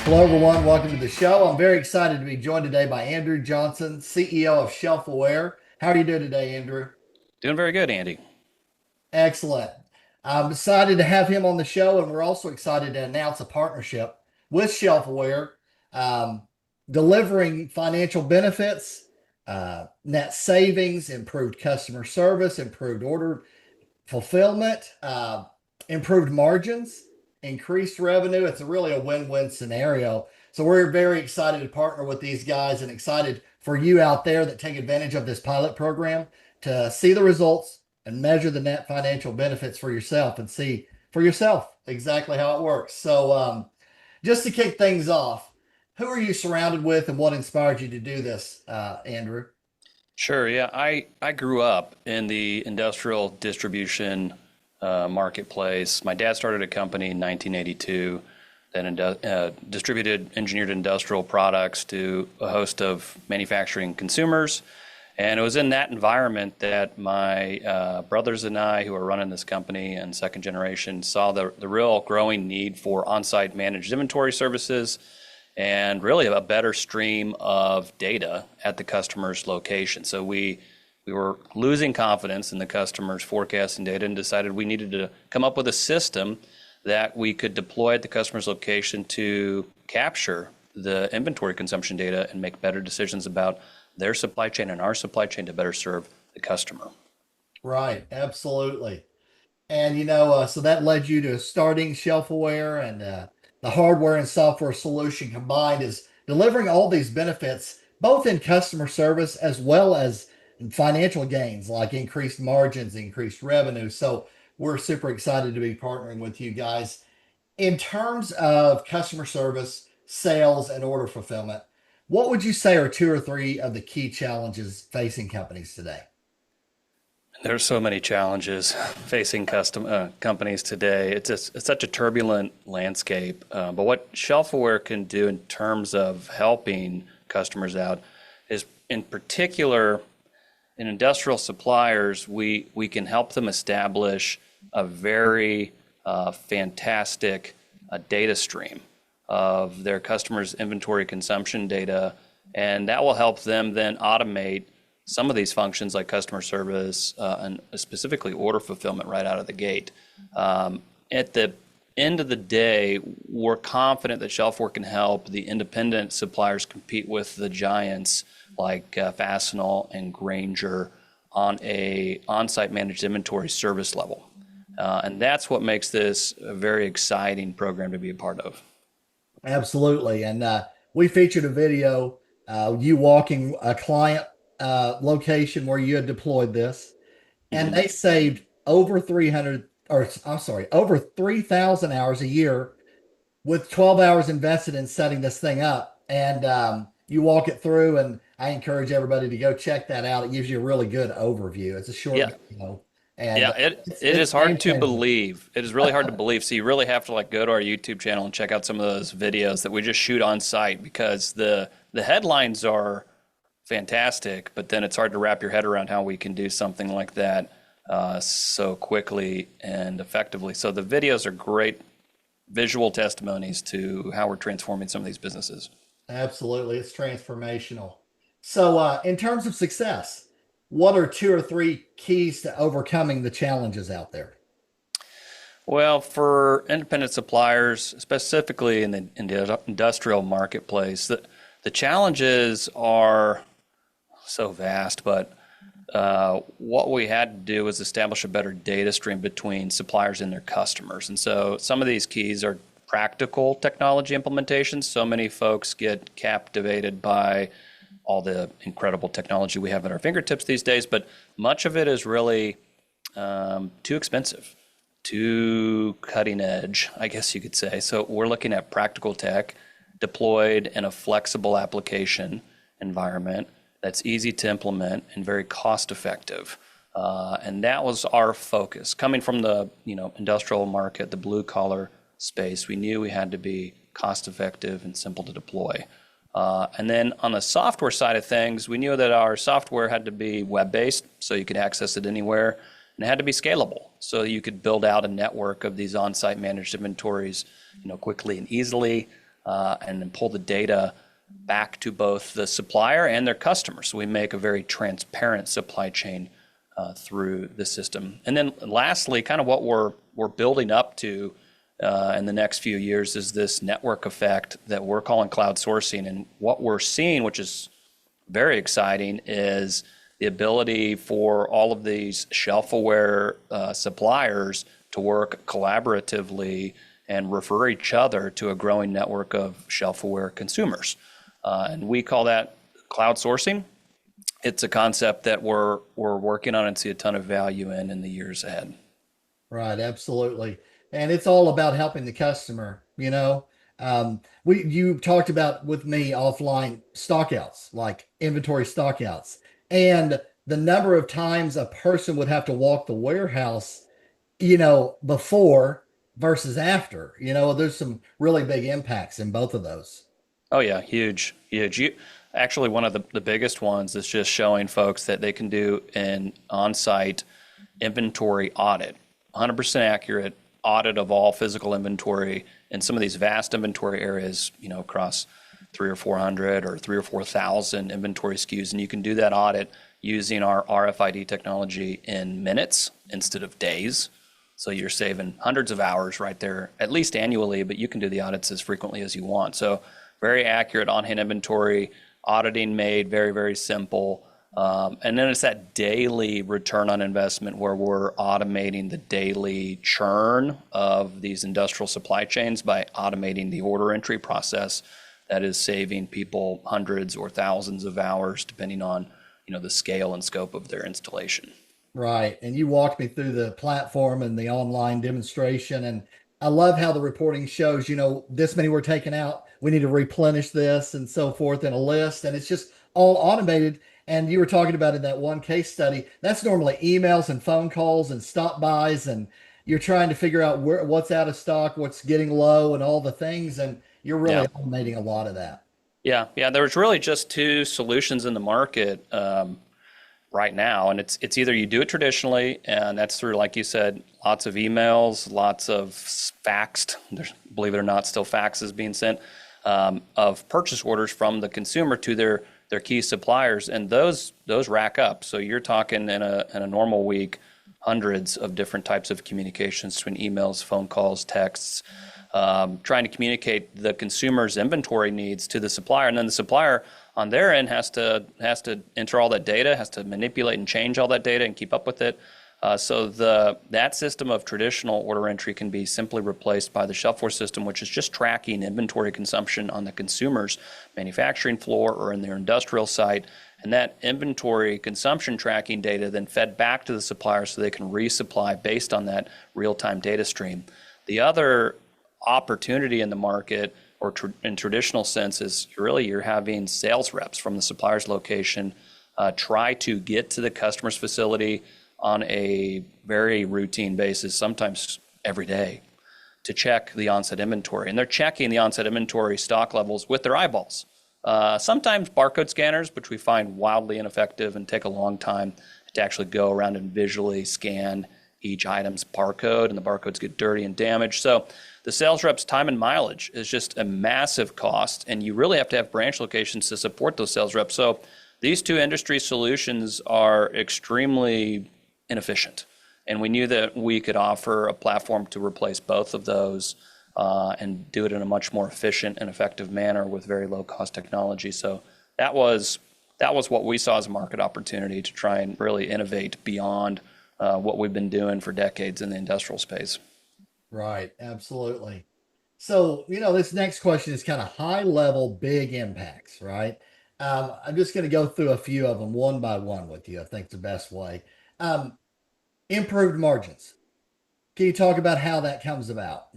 Hello, everyone. Welcome to the show. I'm very excited to be joined today by Andrew Johnson, CEO of ShelfAware. How are you doing today, Andrew? Doing very good, Andy. Excellent. I'm excited to have him on the show, and we're also excited to announce a partnership with ShelfAware, um, delivering financial benefits, net savings, improved customer service, improved order fulfillment, improved margins, increased revenue. It's really a win-win scenario. So we're very excited to partner with these guys and excited for you out there that take advantage of this pilot program to see the results and measure the net financial benefits for yourself and see for yourself exactly how it works. So just to kick things off, who are you surrounded with and what inspired you to do this, Andrew? Sure, yeah. I grew up in the industrial distribution marketplace. My dad started a company in 1982 that distributed engineered industrial products to a host of manufacturing consumers. And it was in that environment that my brothers and I, who are running this company and second generation, saw the real growing need for on-site managed inventory services and really a better stream of data at the customer's location. So we were losing confidence in the customer's forecasting data and decided we needed to come up with a system that we could deploy at the customer's location to capture the inventory consumption data and make better decisions about their supply chain and our supply chain to better serve the customer. Right, absolutely. And so that led you to starting ShelfAware and the hardware and software solution combined is delivering all these benefits, both in customer service as well as in financial gains, like increased margins, increased revenue. So we're super excited to be partnering with you guys. In terms of customer service, sales, and order fulfillment, what would you say are two or three of the key challenges facing companies today? There's so many challenges facing custom companies today. It's such a turbulent landscape. But what ShelfAware can do in terms of helping customers out is, in particular, in industrial suppliers, we can help them establish a very fantastic data stream of their customers' inventory consumption data, and that will help them then automate some of these functions like customer service and specifically order fulfillment right out of the gate. At the end of the day, we're confident that ShelfWare can help the independent suppliers compete with the giants like Fastenal and Granger on a on-site managed inventory service level. And that's what makes this a very exciting program to be a part of. Absolutely. And we featured a video, you walking a client location where you had deployed this, and Mhm. they saved over 300, or I'm sorry, over 3,000 hours a year with 12 hours invested in setting this thing up. And you walk it through, and I encourage everybody to go check that out. It gives you a really good overview. It's a short Yeah, video, and yeah, it it's is hard game to changing. believe. It is really hard to believe. So you really have to like go to our YouTube channel and check out some of those videos that we just shoot on site because the headlines are fantastic, but then it's hard to wrap your head around how we can do something like that so quickly and effectively. So the videos are great visual testimonies to how we're transforming some of these businesses. Absolutely, it's transformational. So, in terms of success, what are two or three keys to overcoming the challenges out there? Well, for independent suppliers, specifically in the industrial marketplace, the challenges are so vast, but what we had to do was establish a better data stream between suppliers and their customers. And so some of these keys are practical technology implementations. So many folks get captivated by all the incredible technology we have at our fingertips these days, but much of it is really too expensive, too cutting edge, I guess you could say. So we're looking at practical tech deployed in a flexible application environment that's easy to implement and very cost effective. And that was our focus. Coming from the industrial market, the blue collar space, we knew we had to be cost effective and simple to deploy. And then on the software side of things, we knew that our software had to be web-based, so you could access it anywhere, and it had to be scalable, so you could build out a network of these on-site managed inventories, quickly and easily. and then pull the data back to both the supplier and their customers. So we make a very transparent supply chain through the system. And then lastly, kind of what we're building up to in the next few years is this network effect that we're calling cloud sourcing. And what we're seeing, which is very exciting, is the ability for all of these ShelfAware suppliers to work collaboratively and refer each other to a growing network of ShelfAware consumers. And we call that cloud sourcing. It's a concept that we're working on and see a ton of value in the years ahead. Right, absolutely. And it's all about helping the customer, you know. You talked about with me offline stockouts, like inventory stockouts, and the number of times a person would have to walk the warehouse, before versus after. There's some really big impacts in both of those. Oh yeah, huge, huge. Actually, one of the biggest ones is just showing folks that they can do an on-site inventory audit, 100% accurate audit of all physical inventory in some of these vast inventory areas, across 300 or 400 or 3,000 or 4,000 inventory SKUs. And you can do that audit using our RFID technology in minutes instead of days. So you're saving hundreds of hours right there, at least annually, but you can do the audits as frequently as you want. So very accurate on-hand inventory, auditing made very, very simple. And then it's that daily return on investment where we're automating the daily churn of these industrial supply chains by automating the order entry process that is saving people hundreds or thousands of hours depending on, the scale and scope of their installation. Right. And you walked me through the platform and the online demonstration. And I love how the reporting shows, this many were taken out. We need to replenish this and so forth in a list. And it's just all automated. And you were talking about in that one case study, that's normally emails and phone calls and stop bys. And you're trying to figure out what's out of stock, what's getting low and all the things. And you're really Yeah. automating a lot of that. Yeah. Yeah. There's really just two solutions in the market right now. And it's either you do it traditionally, and that's through, like you said, lots of emails, lots of faxed, there's, believe it or not, still faxes being sent of purchase orders from the consumer to their key suppliers. And those rack up. So you're talking in a normal week, hundreds of different types of communications between emails, phone calls, texts, trying to communicate the consumer's inventory needs to the supplier. And then the supplier on their end has to enter all that data, has to manipulate and change all that data and keep up with it. So that system of traditional order entry can be simply replaced by the ShelfAware system, which is just tracking inventory consumption on the consumer's manufacturing floor or in their industrial site. And that inventory consumption tracking data then fed back to the supplier so they can resupply based on that real-time data stream. The other opportunity in the market, or in traditional sense, is you're having sales reps from the supplier's location try to get to the customer's facility on a very routine basis, sometimes every day, to check the onset inventory. And they're checking the onset inventory stock levels with their eyeballs. Sometimes barcode scanners, which we find wildly ineffective and take a long time to actually go around and visually scan each item's barcode, and the barcodes get dirty and damaged. So the sales rep's time and mileage is just a massive cost, and you really have to have branch locations to support those sales reps. So these two industry solutions are extremely inefficient, and we knew that we could offer a platform to replace both of those and do it in a much more efficient and effective manner with very low cost technology. So that was what we saw as a market opportunity to try and really innovate beyond what we've been doing for decades in the industrial space. Right. Absolutely. So, this next question is kind of high level, big impacts, right? I'm just going to go through a few of them one by one with you. I think the best way. Improved margins. Can you talk about how that comes about?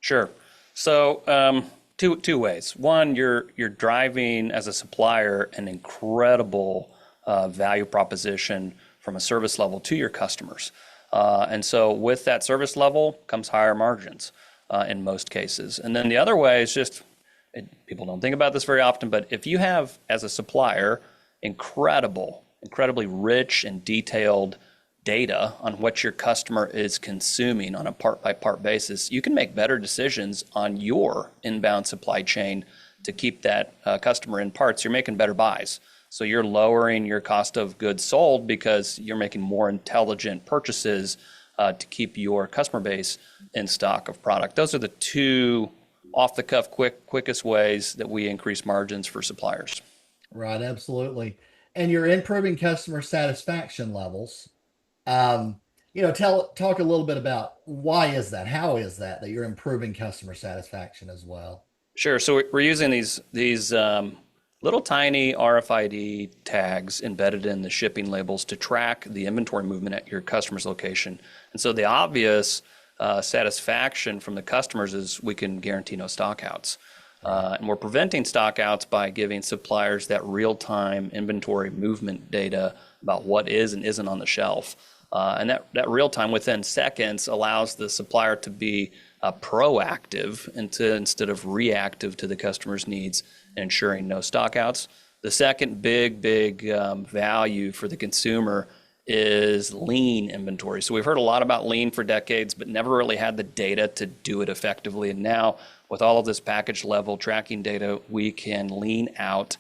Sure. So two ways. One, you're driving as a supplier an incredible value proposition from a service level to your customers. And so with that service level comes higher margins in most cases. And then the other way is just, people don't think about this very often, but if you have, as a supplier, incredibly rich and detailed data on what your customer is consuming on a part by part basis, you can make better decisions on your inbound supply chain to keep that customer in parts. You're making better buys. So you're lowering your cost of goods sold because you're making more intelligent purchases to keep your customer base in stock of product. Those are the two off the cuff, quickest ways that we increase margins for suppliers. Right, absolutely. And you're improving customer satisfaction levels. Talk a little bit about why is that? How is that you're improving customer satisfaction as well? Sure. So we're using these little tiny RFID tags embedded in the shipping labels to track the inventory movement at your customer's location. And so the obvious satisfaction from the customers is we can guarantee no stockouts. And we're preventing stockouts by giving suppliers that real-time inventory movement data about what is and isn't on the shelf. And that real-time within seconds allows the supplier to be proactive instead of reactive to the customer's needs, ensuring no stockouts. The second big value for the consumer is lean inventory. So we've heard a lot about lean for decades, but never really had the data to do it effectively. And now with all of this package level tracking data, we can lean out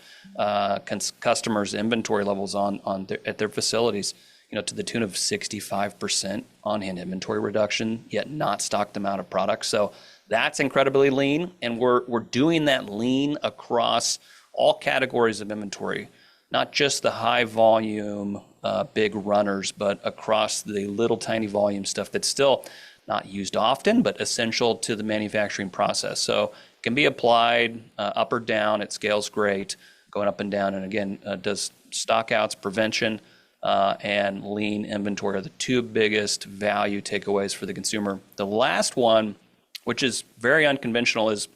customers' inventory levels at their facilities, to the tune of 65% on-hand inventory reduction, yet not stock them out of products. So that's incredibly lean, and we're doing that lean across all categories of inventory, not just the high volume, big runners, but across the little tiny volume stuff that's still not used often, but essential to the manufacturing process. So it can be applied up or down. It scales great, going up and down. And again, does stockouts, prevention, and lean inventory are the two biggest value takeaways for the consumer. The last one, which is very unconventional, is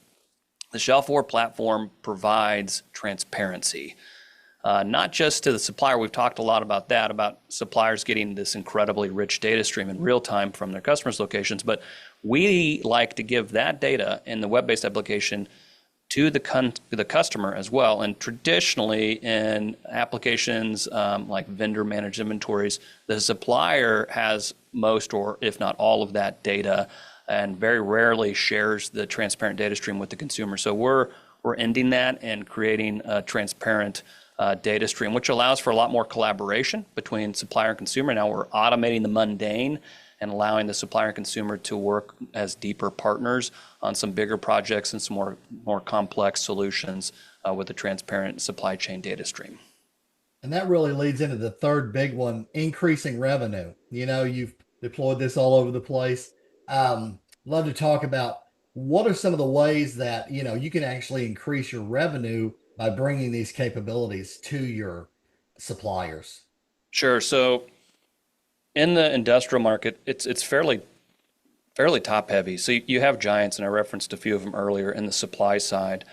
the ShelfAware platform provides transparency. Not just to the supplier, we've talked a lot about that, about suppliers getting this incredibly rich data stream in real time from their customers' locations, but we like to give that data in the web-based application to the customer as well. And traditionally in applications like vendor managed inventories, the supplier has most or if not all of that data and very rarely shares the transparent data stream with the consumer. So we're ending that and creating a transparent data stream, which allows for a lot more collaboration between supplier and consumer. Now we're automating the mundane and allowing the supplier and consumer to work as deeper partners on some bigger projects and some more complex solutions with a transparent supply chain data stream. And that really leads into the third big one, increasing revenue. You've deployed this all over the place. Love to talk about what are some of the ways that, you can actually increase your revenue by bringing these capabilities to your suppliers. Sure. So in the industrial market, it's fairly top heavy. So you have giants, and I referenced a few of them earlier in the supply side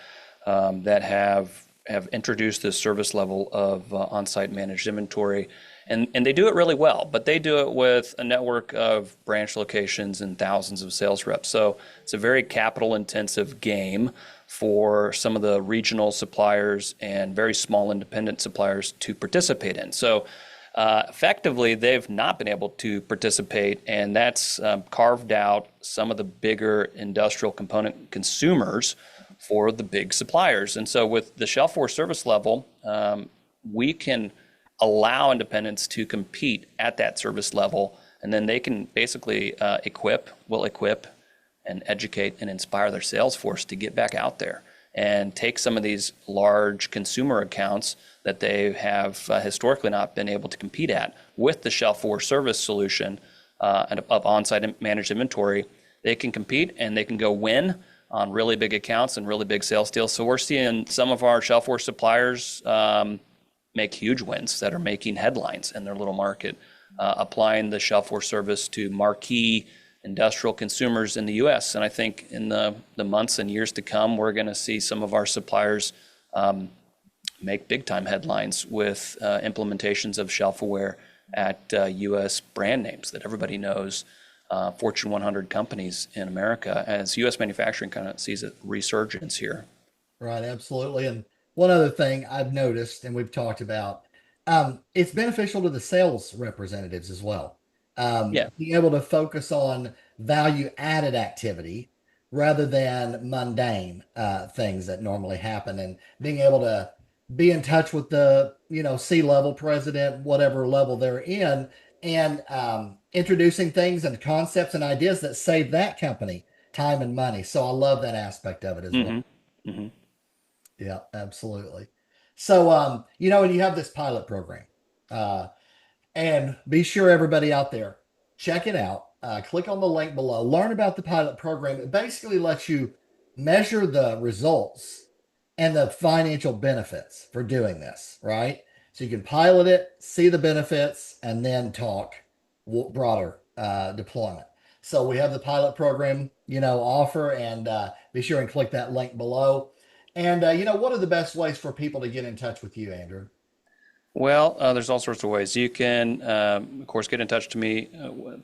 that have introduced this service level of on-site managed inventory, and they do it really well. But they do it with a network of branch locations and thousands of sales reps. So it's a very capital-intensive game for some of the regional suppliers and very small independent suppliers to participate in. So effectively, they've not been able to participate, and that's carved out some of the bigger industrial component consumers for the big suppliers. And so with the ShelfAware service level, we can allow independents to compete at that service level, and then they can basically equip and educate and inspire their sales force to get back out there and take some of these large consumer accounts that they have historically not been able to compete at with the ShelfAware service solution and of on-site managed inventory. They can compete and they can go win on really big accounts and really big sales deals. So we're seeing some of our ShelfAware suppliers make huge wins that are making headlines in their little market, applying the ShelfAware service to marquee industrial consumers in the U.S. And I think in the months and years to come, we're going to see some of our suppliers make big time headlines with implementations of ShelfAware at U.S. brand names that everybody knows, Fortune 100 companies in America, as U.S. manufacturing kind of sees a resurgence here. Right, absolutely. And one other thing I've noticed, and we've talked about, it's beneficial to the sales representatives as well. Yeah. being able to focus on value added activity rather than mundane things that normally happen, and being able to be in touch with the C-level president, whatever level they're in, and introducing things and concepts and ideas that save that company time and money. So I love that aspect of it as well. Hmm. Hmm. Yeah, absolutely. So, and you have this pilot program. Uh, and be sure everybody out there, check it out. Click on the link below. Learn about the pilot program. It basically lets you measure the results and the financial benefits for doing this, right? So you can pilot it, see the benefits, and then talk broader deployment. So we have the pilot program, offer, and be sure and click that link below. And what are the best ways for people to get in touch with you, Andrew? Well, there's all sorts of ways. You can, of course, get in touch to me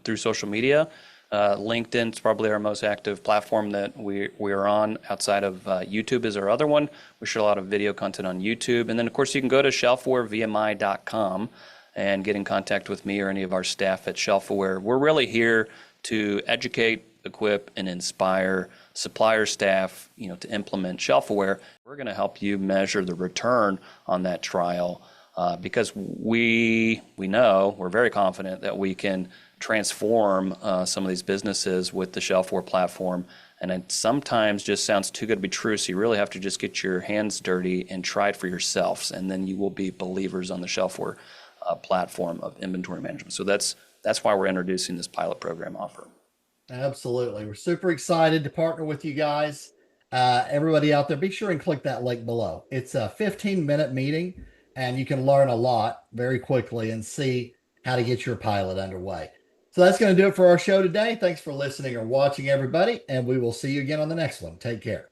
through social media. LinkedIn is probably our most active platform that we are on. Outside of YouTube is our other one. We share a lot of video content on YouTube. And then, of course, you can go to shelfawarevmi.com and get in contact with me or any of our staff at ShelfAware. We're really here to educate, equip, and inspire supplier staff, to implement ShelfAware. We're going to help you measure the return on that trial. Because we know, we're very confident that we can transform some of these businesses with the ShelfAware platform. And it sometimes just sounds too good to be true. So you really have to just get your hands dirty and try it for yourselves. And then you will be believers on the ShelfAware platform of inventory management. So that's why we're introducing this pilot program offer. Absolutely. We're super excited to partner with you guys. Everybody out there, be sure and click that link below. It's a 15-minute meeting, and you can learn a lot very quickly and see how to get your pilot underway. So that's going to do it for our show today. Thanks for listening or watching, everybody, and we will see you again on the next one. Take care.